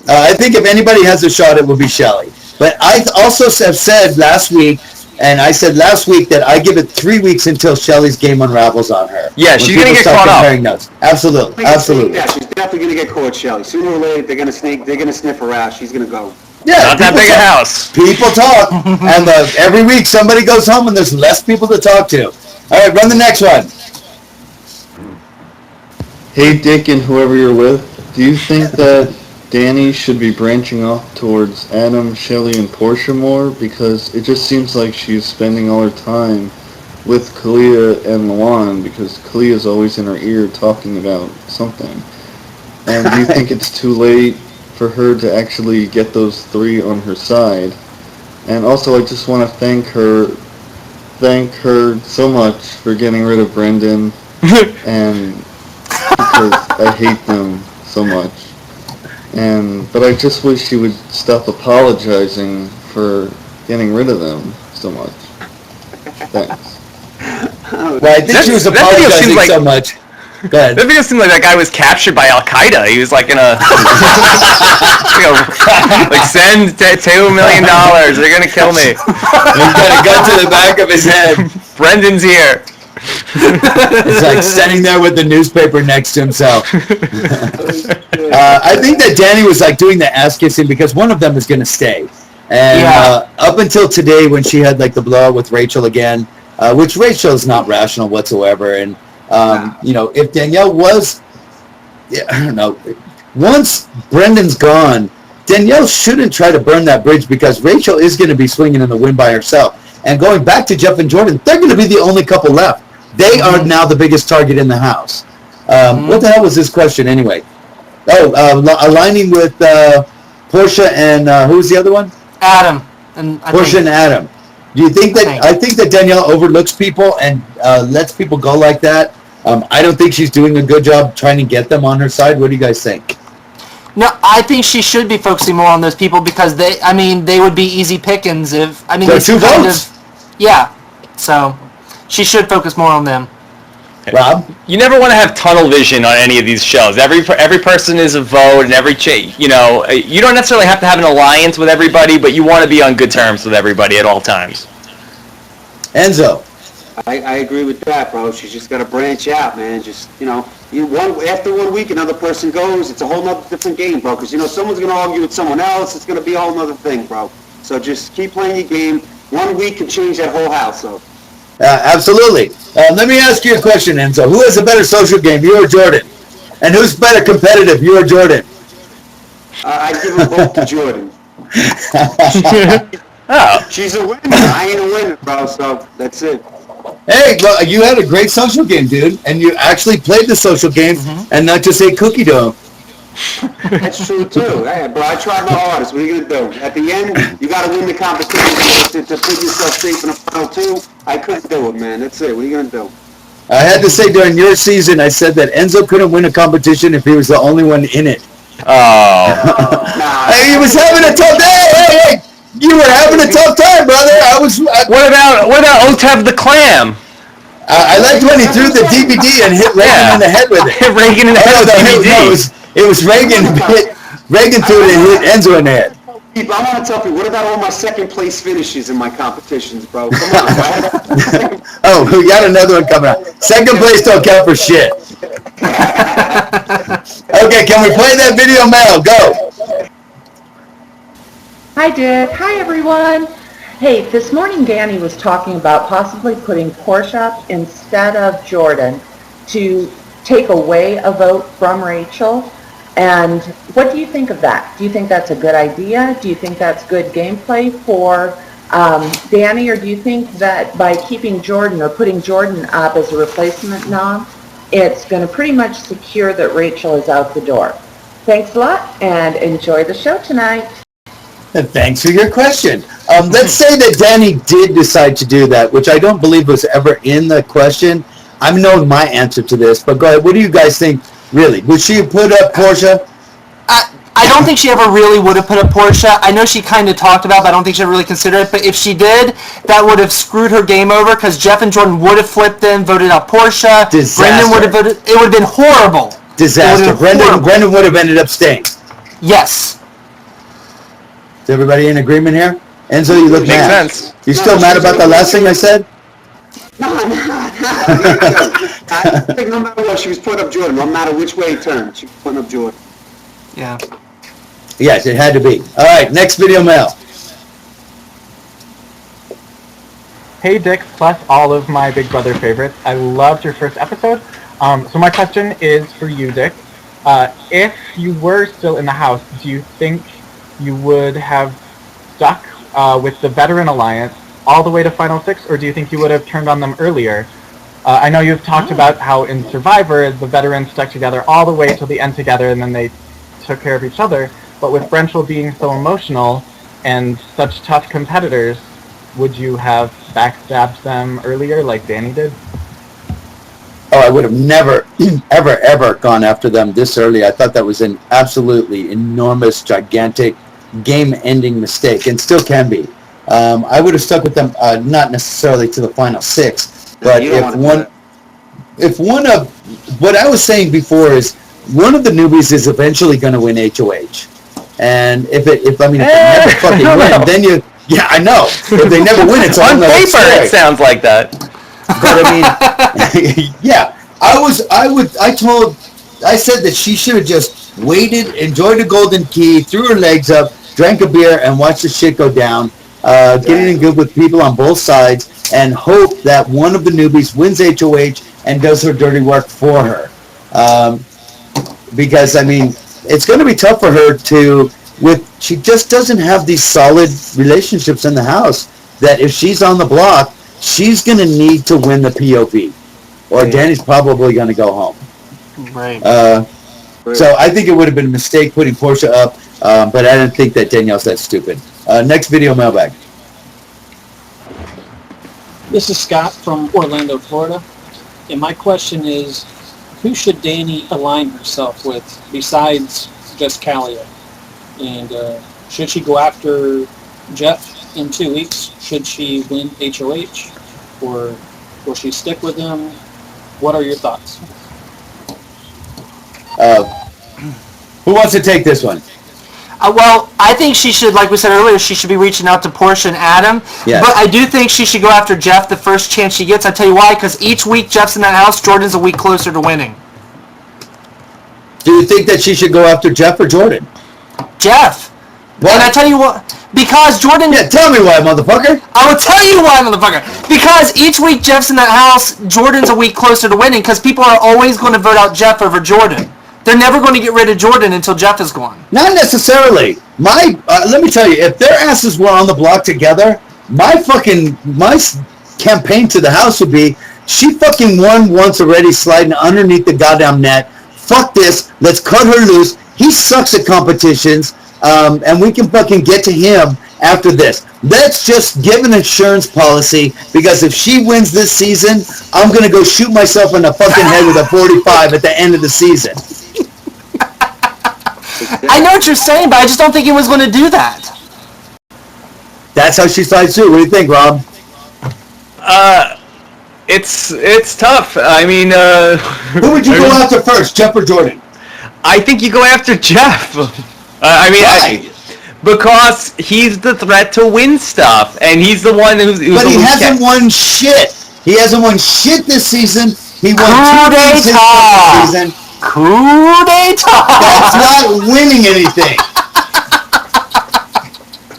I think if anybody has a shot, it will be Shelly. But I also have said last week, and I said last week that I give it 3 weeks until Shelly's game unravels on her. Yeah, she's going to get caught up. Notes. Absolutely. Yeah, she's definitely going to get caught, Shelly. Sooner or later, they're going to sniff her out. She's going to go. Yeah, not that big a house. People talk, and every week somebody goes home and there's less people to talk to. All right, run the next one. Hey, Dick and whoever you're with, do you think that Danny should be branching off towards Adam, Shelly, and Portia more? Because it just seems like she's spending all her time with Kalia and Luan, because Kalia's always in her ear talking about something. And do you think it's too late for her to actually get those 3 on her side? And also, I just want to thank her so much for getting rid of Brendan, and because I hate them so much. But I just wish she would stop apologizing for getting rid of them so much. Thanks. Well, I think she was apologizing so much. Go ahead. That video seemed like that guy was captured by Al Qaeda. He was like in a like send $2 million. They're gonna kill me. He's got a gun to the back of his head. Brendan's here. He's like standing there with the newspaper next to himself. I think that Danny was like doing the ass kissing because one of them is gonna stay. And up until today, when she had like the blowout with Rachel again, which Rachel is not rational whatsoever, and if Danielle was, I don't know, once Brendan's gone, Danielle shouldn't try to burn that bridge because Rachel is going to be swinging in the wind by herself. And going back to Jeff and Jordan, they're going to be the only couple left. They are now the biggest target in the house. What the hell was this question anyway? Aligning with Portia and who was the other one? Adam. Portia and Adam. Do you think that? I think that Danielle overlooks people and lets people go like that. I don't think she's doing a good job trying to get them on her side. What do you guys think? No, I think she should be focusing more on those people because they would be easy pickings if, They're 2 votes. So she should focus more on them. Rob? You never want to have tunnel vision on any of these shows. Every person is a vote, and you don't necessarily have to have an alliance with everybody, but you want to be on good terms with everybody at all times. Enzo? I agree with that, bro. She's just got to branch out, man. Just, after 1 week, another person goes, it's a whole nother different game, bro. Because, someone's going to argue with someone else. It's going to be a whole nother thing, bro. So just keep playing your game. 1 week can change that whole house, so. Absolutely. Let me ask you a question, Enzo. Who has a better social game, you or Jordan? And who's better competitive, you or Jordan? I give them both to Jordan. She's a winner. I ain't a winner, bro, so that's it. Hey, well, you had a great social game, dude. And you actually played the social game and not just ate cookie dough. That's true, too. Hey, bro, I tried my hardest. What are you going to do? At the end, you got to win the competition to put yourself safe in the final 2. I couldn't do it, man. That's it. What are you going to do? I had to say during your season, I said that Enzo couldn't win a competition if he was the only one in it. He was having a tough day. Hey, you were having a tough time, brother. What about Otev the Clam? I liked when he threw the DVD and hit Reagan in the head with it. Hit Reagan in the head with the DVD. It was Reagan. Reagan threw it and hit Enzo in the head. I want to tell you, what about all my second place finishes in my competitions, bro? Come on. Oh, we got another one coming up. Second place don't count for shit. Okay, can we play that video, Mel? Go. Hi, Dick. Hi, everyone. Hey, this morning Danny was talking about possibly putting Portia instead of Jordan to take away a vote from Rachel. And what do you think of that? Do you think that's a good idea? Do you think that's good gameplay for Danny? Or do you think that by keeping Jordan or putting Jordan up as a replacement nom, it's going to pretty much secure that Rachel is out the door? Thanks a lot and enjoy the show tonight. And thanks for your question. Let's say that Danny did decide to do that, which I don't believe was ever in the question. I'm knowing my answer to this, but go ahead. What do you guys think, really? Would she have put up Portia? I don't think she ever really would have put up Portia. I know she kind of talked about it, but I don't think she ever really considered it. But if she did, that would have screwed her game over because Jeff and Jordan would have flipped them, voted out Portia. Disaster. Brendan would have voted. It would have been horrible. Disaster. Brendan would have ended up staying. Yes. Is everybody in agreement here? Enzo, you look mad. Makes sense. You still mad about the last thing I said? No. I think no matter what, she was putting up Jordan. No matter which way it turned, she was putting up Jordan. Yeah. Yes, it had to be. All right, next video, Mel. Hey, Dick, plus all of my Big Brother favorites. I loved your first episode. So my question is for you, Dick. If you were still in the house, do you think you would have stuck with the veteran alliance all the way to Final Six, or do you think you would have turned on them earlier? I know you've talked about how in Survivor, the veterans stuck together all the way till the end together, and then they took care of each other. But with Brenchel being so emotional and such tough competitors, would you have backstabbed them earlier like Danny did? I would have never, ever gone after them this early. I thought that was an absolutely enormous, gigantic, game-ending mistake, and still can be. I would have stuck with them, not necessarily to the final 6, but if one of what I was saying before is one of the newbies is eventually going to win HOH, and if they never fucking win, then I know. If they never win, it's on paper. It sounds like that. But I mean, yeah, I said that she should have just waited, enjoyed a golden key, threw her legs up, drank a beer, and watched the shit go down, getting in good with people on both sides, and hope that one of the newbies wins HOH and does her dirty work for her. Because, I mean, it's going to be tough for her she just doesn't have these solid relationships in the house that if she's on the block, she's going to need to win the POV, or Danny's probably going to go home. Right. So I think it would have been a mistake putting Portia up, but I didn't think that Danielle's that stupid. Next video mailbag. This is Scott from Orlando, Florida, and my question is, who should Danny align herself with besides just Kalia? And should she go after Jeff in 2 weeks? Should she win HOH? Or will she stick with him? What are your thoughts? Who wants to take this one? Well, I think she should, like we said earlier, she should be reaching out to Portia and Adam. Yes. But I do think she should go after Jeff the first chance she gets. I tell you why, because each week Jeff's in that house, Jordan's a week closer to winning. Do you think that she should go after Jeff or Jordan? Jeff. Why? And I tell you what, because Jordan... Yeah, tell me why, motherfucker. I will tell you why, motherfucker. Because each week Jeff's in that house, Jordan's a week closer to winning, because people are always going to vote out Jeff over Jordan. They're never going to get rid of Jordan until Jeff is gone. Not necessarily. Let me tell you, if their asses were on the block together, my campaign to the house would be, she fucking won once already sliding underneath the goddamn net. Fuck this. Let's cut her loose. He sucks at competitions, and we can fucking get to him after this. Let's just give an insurance policy, because if she wins this season, I'm going to go shoot myself in the fucking head with a 45 at the end of the season. I know what you're saying, but I just don't think he was going to do that. That's how she slides through. What do you think, Rob? It's tough. I mean, who would you go after first, Jeff or Jordan? I think you go after Jeff. Why? Because he's the threat to win stuff, and he's the one who's but he hasn't won shit. He hasn't won shit this season. He won 2 games this season. Coup d'etat! That's not winning anything.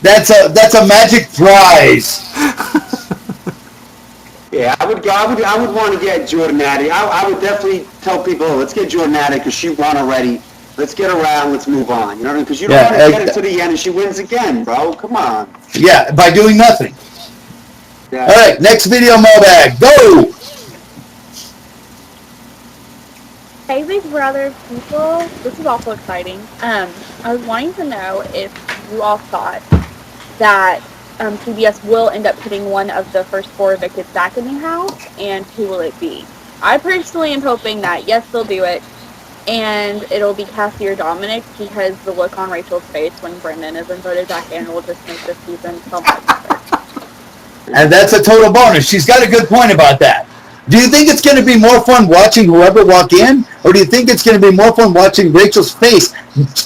That's a magic prize. Yeah, I would want to get Jordan Natty. I would definitely tell people, let's get Jordan Natty because she won already. Let's get around. Let's move on. You know what I mean? Because you don't want to get it to the end and she wins again, bro. Come on. Yeah, by doing nothing. Yeah. All right, next video mailbag. Go. Hey, Big Brother people. This is also exciting. I was wanting to know if you all thought that PBS will end up putting one of the first 4 evicted back in the house, and who will it be? I personally am hoping that, yes, they'll do it, and it'll be Cassie or Dominic, because the look on Rachel's face when Brendan isn't voted back in will just make this season so much better. And that's a total bonus. She's got a good point about that. Do you think it's going to be more fun watching whoever walk in, or do you think it's going to be more fun watching Rachel's face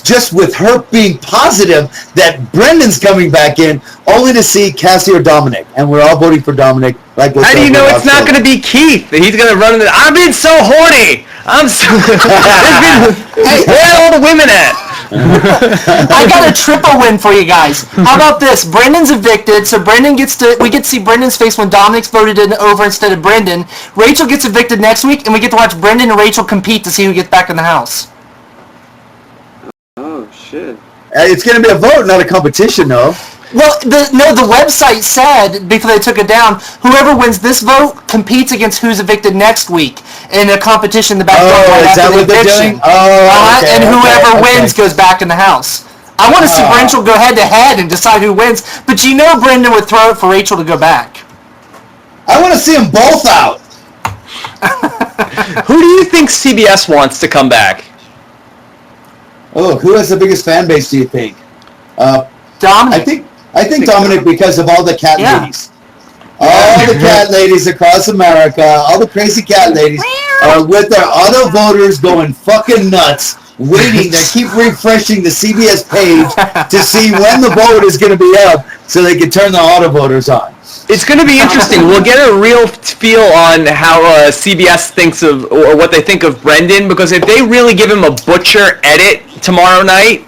just with her being positive that Brendan's coming back in, only to see Cassie or Dominic? And we're all voting for Dominic. How do you know it's not going to be Keith? He's going to run into... I've been so horny. I'm so... Where are all the women at? I got a triple win for you guys. How about this? Brendan's evicted, so we get to see Brendan's face when Dominic's voted over instead of Brendan. Rachel gets evicted next week, and we get to watch Brendan and Rachel compete to see who gets back in the house. Oh, shit. It's going to be a vote, not a competition, though. Well, the website said, before they took it down, whoever wins this vote competes against who's evicted next week in a competition in the back door right after the eviction. Okay, and whoever wins goes back in the house. I want to see Rachel go head-to-head and decide who wins, but you know Brendan would throw it for Rachel to go back. I want to see them both out. Who do you think CBS wants to come back? Oh, who has the biggest fan base, do you think? Dominic. I think Dominic, because of all the cat ladies. All the cat ladies across America, all the crazy cat ladies are with their auto voters going fucking nuts, waiting. They keep refreshing the CBS page to see when the vote is going to be up so they can turn the auto voters on. It's going to be interesting. We'll get a real feel on how CBS thinks of, or what they think of Brendan, because if they really give him a butcher edit tomorrow night,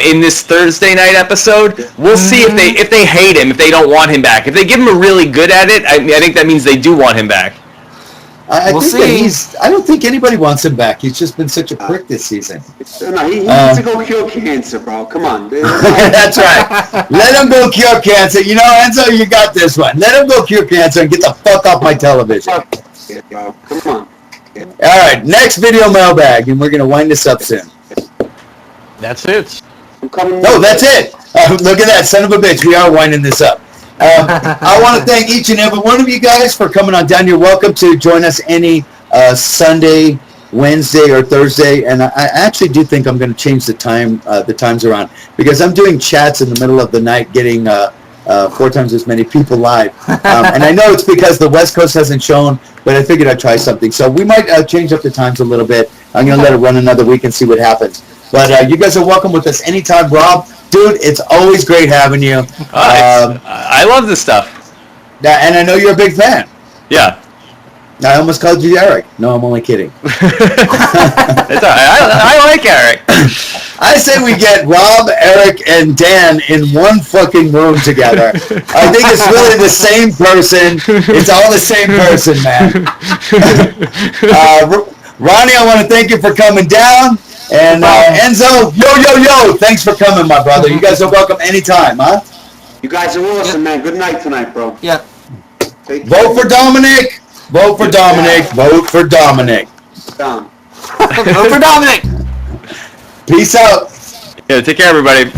in this Thursday night episode, we'll see if they hate him, if they don't want him back. If they give him a really good edit, I think that means they do want him back. I don't think anybody wants him back. He's just been such a prick this season. No, he needs to go cure cancer, bro. Come on. That's right. Let him go cure cancer. You know, Enzo, you got this one. Let him go cure cancer and get the fuck off my television. Yeah, bro. Come on. All right, next video mailbag, and we're going to wind this up soon. That's it. No, that's it. Look at that, son of a bitch. We are winding this up. I want to thank each and every one of you guys for coming on down. You're welcome to join us any Sunday, Wednesday, or Thursday. And I actually do think I'm going to change the times around, because I'm doing chats in the middle of the night, getting 4 times as many people live. And I know it's because the West Coast hasn't shown, but I figured I'd try something. So we might change up the times a little bit. I'm going to let it run another week and see what happens. But you guys are welcome with us anytime. Rob, dude, it's always great having you. I love this stuff. And I know you're a big fan. Yeah. I almost called you Eric. No, I'm only kidding. It's all right. I like Eric. I say we get Rob, Eric, and Dan in one fucking room together. I think it's really the same person. It's all the same person, man. Ronnie, I want to thank you for coming down. And Enzo, yo, thanks for coming, my brother. You guys are welcome anytime, huh? You guys are awesome, man. Good night tonight, bro. Yeah. Vote for Dominic. Vote for Dominic. Vote for Dominic. Done. Vote for Dominic. Peace out. Yeah, take care, everybody.